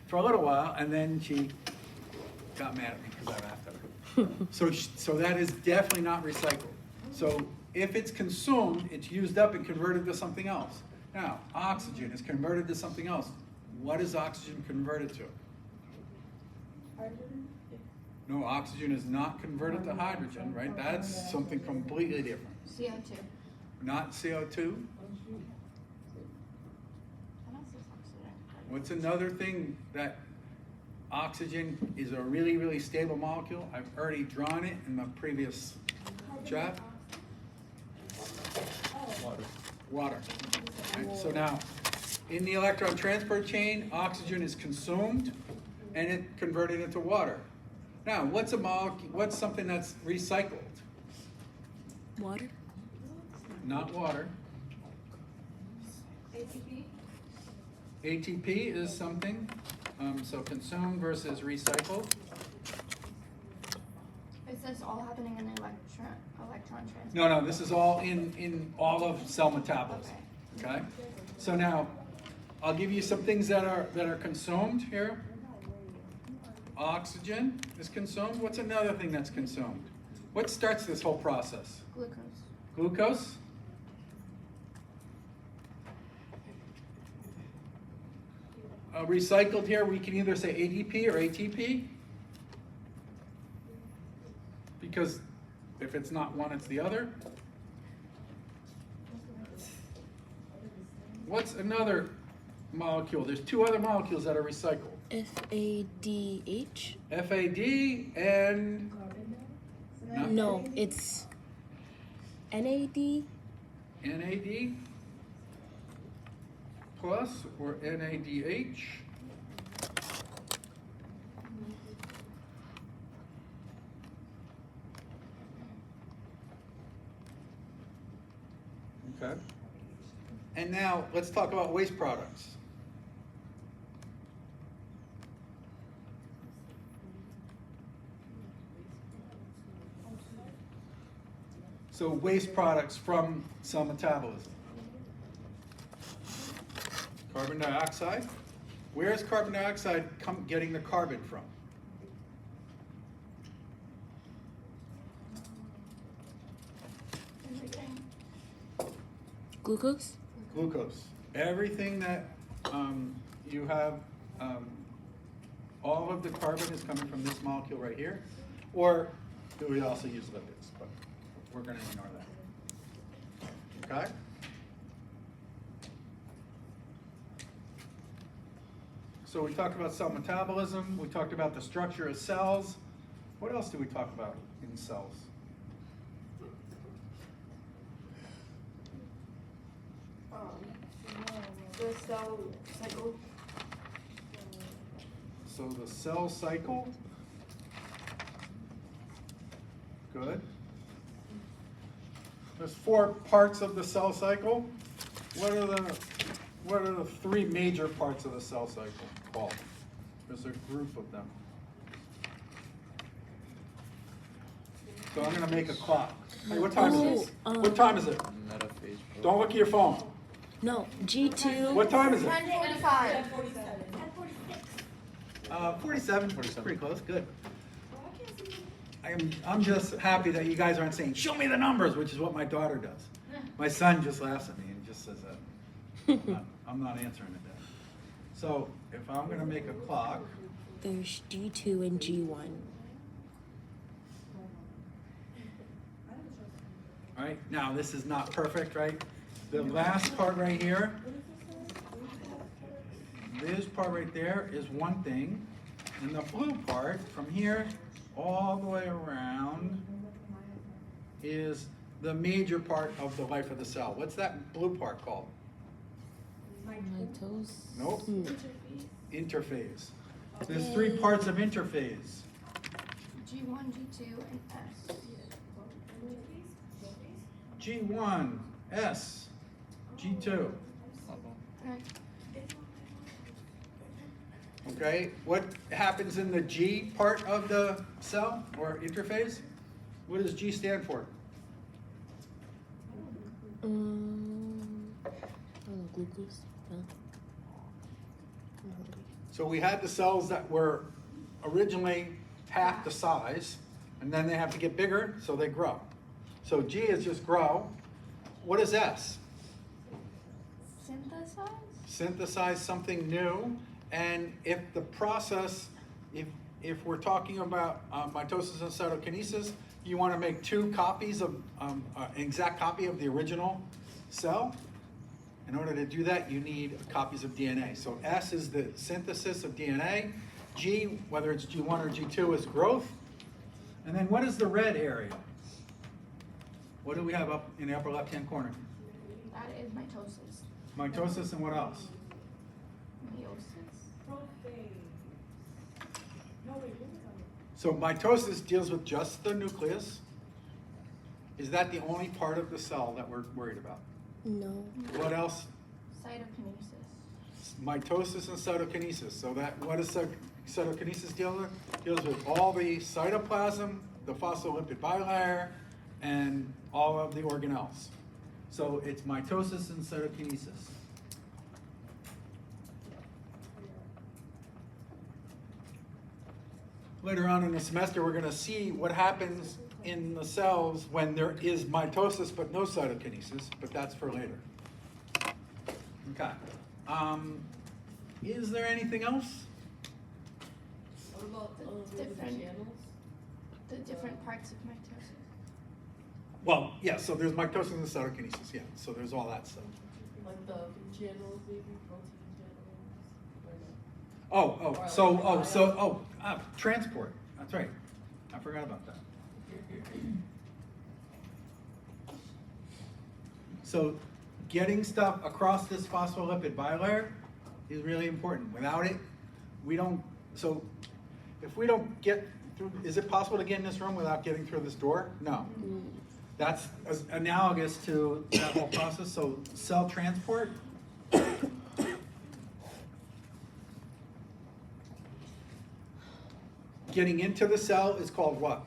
For a little while, and then she got mad at me because I laughed at her. So that is definitely not recycled. So if it's consumed, it's used up and converted to something else. Now, oxygen is converted to something else. What is oxygen converted to? Hydrogen? No, oxygen is not converted to hydrogen, right? That's something completely different. CO2. Not CO2. What else is oxygen? What's another thing that oxygen is a really, really stable molecule? I've already drawn it in the previous chat. Water. Water. Right, so now, in the electron transport chain, oxygen is consumed and it converted into water. Now, what's a molecule? What's something that's recycled? Water. Not water. ATP? ATP is something. So consumed versus recycled. Is this all happening in electron transport? No, this is all in all of cell metabolism. Okay. So now, I'll give you some things that are consumed here. Oxygen is consumed. What's another thing that's consumed? What starts this whole process? Glucose. Glucose. Recycled here, we can either say ADP or ATP. Because if it's not one, it's the other. What's another molecule? There's two other molecules that are recycled. FADH. FAD and No, it's NAD. NAD plus or NADH. Okay. And now let's talk about waste products. So waste products from cell metabolism. Carbon dioxide. Where is carbon dioxide getting the carbon from? Everything. Glucose. Glucose. Everything that you have, all of the carbon is coming from this molecule right here. Or we also use lipids, but we're going to ignore that. Okay? So we talked about cell metabolism. We talked about the structure of cells. What else do we talk about in cells? The cell cycle. So the cell cycle. Good. There's 4 parts of the cell cycle. What are the 3 major parts of the cell cycle called? There's a group of them. So I'm going to make a clock. Hey, what time is it? What time is it? Metaphase. Don't look at your phone. No, G2. What time is it? 10:45. 47, pretty close, good. I'm just happy that you guys aren't saying, show me the numbers, which is what my daughter does. My son just laughs at me and just says that. I'm not answering it then. So if I'm gonna make a clock, There's G2 and G1. all right, now this is not perfect, right? The last part right here, this part right there is one thing, and the blue part from here all the way around is the major part of the life of the cell. What's that blue part called? Mitose. Nope. Hmm. Interphase. There's three parts of interphase. G1, G2, and S. G1, S, G2. Okay. Okay, what happens in the G part of the cell or interphase? What does G stand for? Oh, glucose. No. I'm hungry. So we had the cells that were originally half the size, and then they have to get bigger, so they grow. So G is just grow. What is S? Synthesize? Synthesize something new. And if the process, if we're talking about mitosis and cytokinesis, you want to make two copies of, an exact copy of the original cell. In order to do that, you need copies of DNA. So S is the synthesis of DNA. G, whether it's G1 or G2, is growth. And then what is the red area? What do we have up in the upper left-hand corner? That is mitosis. Mitosis and what else? Meiosis. So mitosis deals with just the nucleus. Is that the only part of the cell that we're worried about? No. What else? Cytokinesis. Mitosis and cytokinesis. So that, what does cytokinesis deal with? Deals with all the cytoplasm, the phospholipid bilayer, and all of the organelles. So it's mitosis and cytokinesis. Later on in the semester, we're going to see what happens in the cells when there is mitosis but no cytokinesis, but that's for later. Okay. Is there anything else? What about The different- channels? The different parts of mitosis. Well, yeah, so there's mitosis and cytokinesis, yeah, so there's all that stuff. Like the channels, maybe protein channels? Transport, that's right. I forgot about that. So getting stuff across this phospholipid bilayer is really important. Without it, we don't, so if we don't get through, is it possible to get in this room without getting through this door? No. That's analogous to that whole process. So cell transport. Getting into the cell is called what?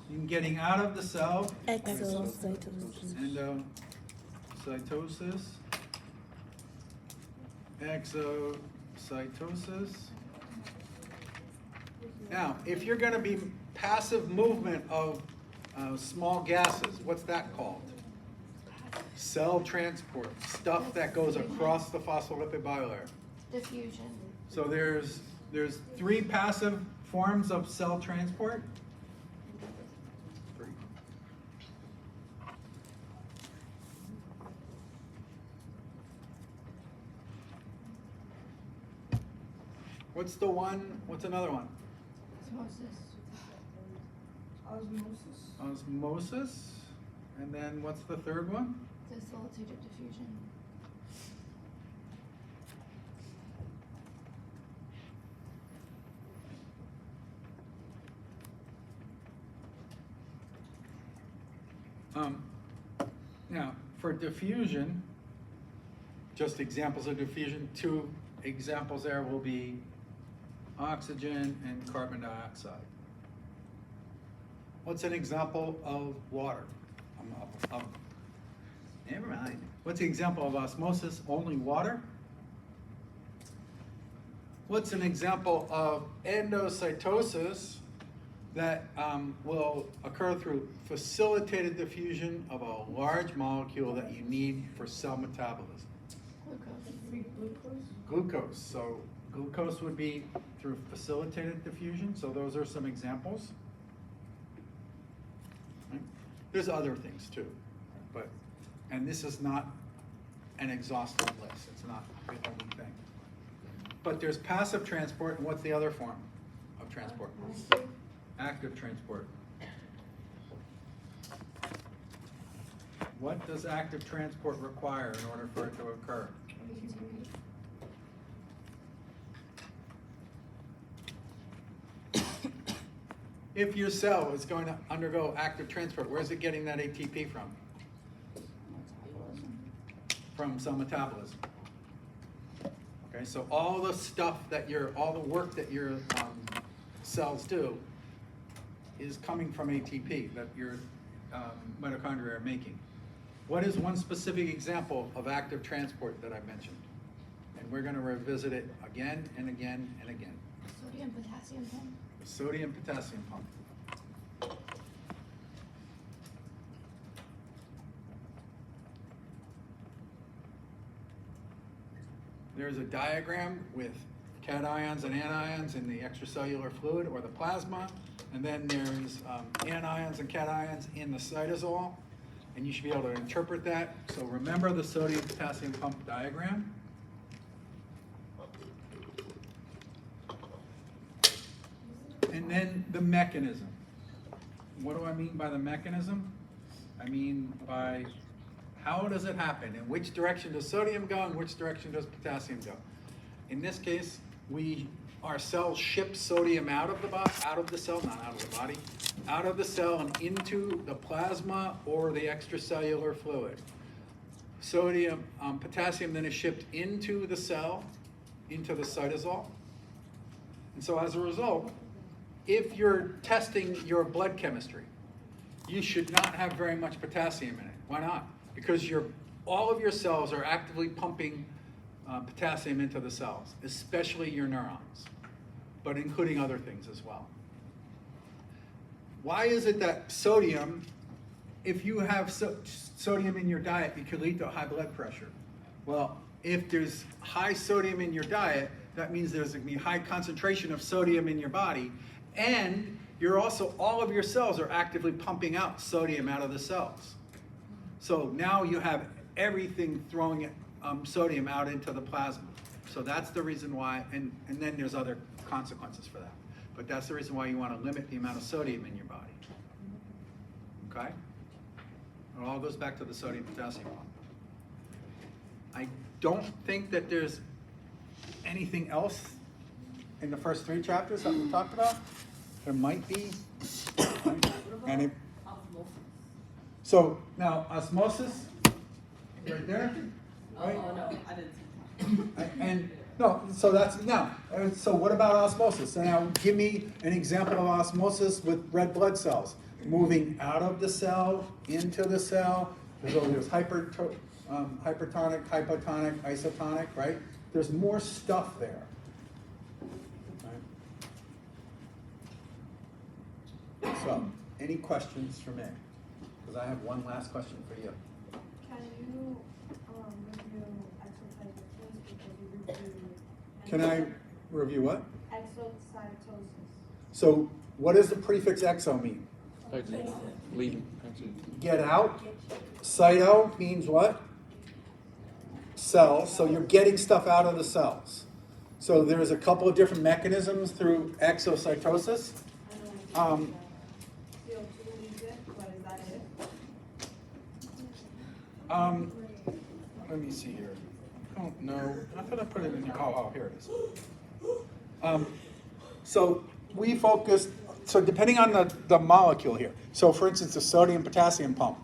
And getting out of the cell, Exocytosis. endocytosis, exocytosis. Now, if you're going to be passive movement of small gases, what's that called? Cell transport, stuff that goes across the phospholipid bilayer. Diffusion. So there's three passive forms of cell transport. Three. What's another one? Osmosis. Osmosis. And then what's the third one? Dissociative diffusion. Now, for diffusion, just examples of diffusion, two examples there will be oxygen and carbon dioxide. What's an example of water? Never mind. What's the example of osmosis? Only water? What's an example of endocytosis that will occur through facilitated diffusion of a large molecule that you need for cell metabolism? Free glucose. Glucose. So glucose would be through facilitated diffusion. So those are some examples. Right? There's other things too, and this is not an exhaustive list. It's not the only thing. But there's passive transport, and what's the other form of transport? Active transport. What does active transport require in order for it to occur? If your cell is going to undergo active transport, where's it getting that ATP from? From cell metabolism. Okay, so all the stuff that all the work that your cells do is coming from ATP that your mitochondria are making. What is one specific example of active transport that I mentioned? And we're going to revisit it again and again and again. Sodium potassium pump. The sodium potassium pump. There's a diagram with cations and anions in the extracellular fluid or the plasma, and then there's anions and cations in the cytosol, and you should be able to interpret that. So remember the sodium potassium pump diagram. And then the mechanism. What do I mean by the mechanism? I mean by how does it happen? In which direction does sodium go and which direction does potassium go? In this case, our cells ship sodium out of the cell, not out of the body, out of the cell and into the plasma or the extracellular fluid. Potassium then is shipped into the cell, into the cytosol. And so as a result, if you're testing your blood chemistry, you should not have very much potassium in it. Why not? Because all of your cells are actively pumping potassium into the cells, especially your neurons, but including other things as well. Why is it that sodium, if you have sodium in your diet, it could lead to high blood pressure? Well, if there's high sodium in your diet, that means there's going to be high concentration of sodium in your body, and all of your cells are actively pumping out sodium out of the cells. So now you have everything throwing sodium out into the plasma. So that's the reason why, and then there's other consequences for that. But that's the reason why you want to limit the amount of sodium in your body. Okay? It all goes back to the sodium potassium pump. I don't think that there's anything else in the first 3 chapters that we talked about. There might be. Right? So now osmosis, right there. Right? Oh, no, I didn't see And no, so that's now. So what about osmosis? So now give me an example of osmosis with red blood cells moving out of the cell into the cell. There's hypertonic, hypotonic, isotonic, right? There's more stuff there. Right? So, any questions for me? Because I have one last question for you. Can you review exocytosis because you reviewed Can I review what? exocytosis? So, what does the prefix exo mean? Leading. Get out. Cyto means what? Cells. So you're getting stuff out of the cells. So there's a couple of different mechanisms through exocytosis. CO2 leaves it, but is that it? Let me see here. I don't know. I thought I put it in here. Oh, here it is. So we focused. So depending on the molecule here. So for instance, the sodium potassium pump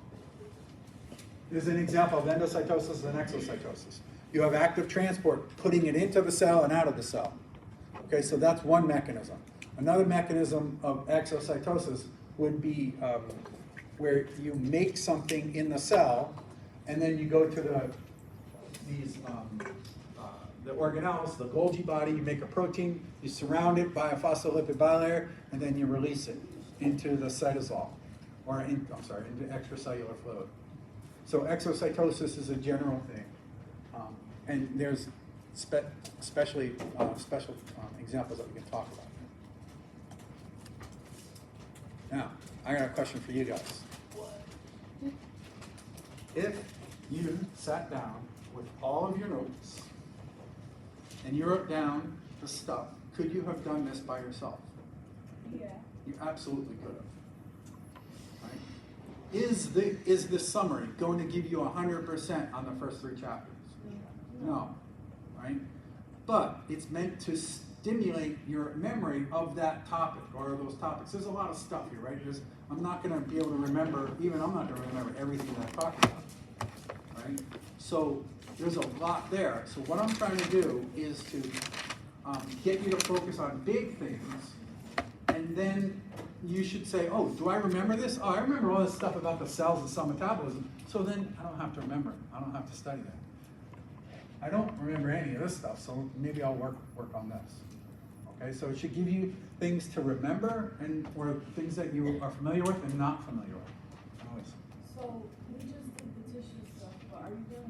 is an example of endocytosis and exocytosis. You have active transport, putting it into the cell and out of the cell. Okay, so that's one mechanism. Another mechanism of exocytosis would be where you make something in the cell, and then you go to the organelles, the Golgi body, you make a protein, you surround it by a phospholipid bilayer, and then you release it into the cytosol, into extracellular fluid. So exocytosis is a general thing. And there's special examples that we can talk about. Now, I got a question for you guys. If you sat down with all of your notes and you wrote down the stuff, could you have done this by yourself? Yeah. You absolutely could have. Right? Is this summary going to give you 100% on the first 3 chapters? No, right? But it's meant to stimulate your memory of that topic or those topics. There's a lot of stuff here, right? I'm not going to be able to remember, I'm not going to remember everything that I talked about, right? So there's a lot there. So what I'm trying to do is to get you to focus on big things, and then you should say, oh, do I remember this? Oh, I remember all this stuff about the cells and cell metabolism. So then I don't have to remember it. I don't have to study that. I don't remember any of this stuff, so maybe I'll work on this. Okay, so it should give you things to remember or things that you are familiar with and not familiar with. Always. So we just did the tissue stuff, but are you gonna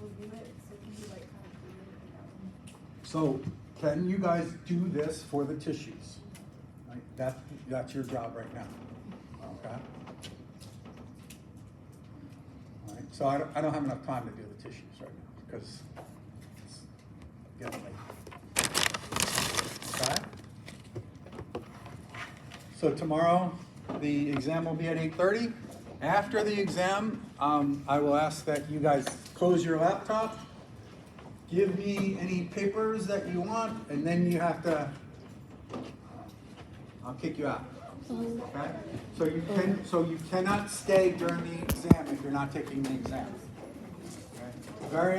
review it so can you kind of do it? So can you guys do this for the tissues? Right? That's your job right now. Okay. All right. So I don't have enough time to do the tissues right now because it's getting late. Okay. So tomorrow the exam will be at 8:30. After the exam, I will ask that you guys close your laptop. Give me any papers that you want, and then you have to, I'll kick you out, okay? So you cannot stay during the exam if you're not taking the exam. Okay? Very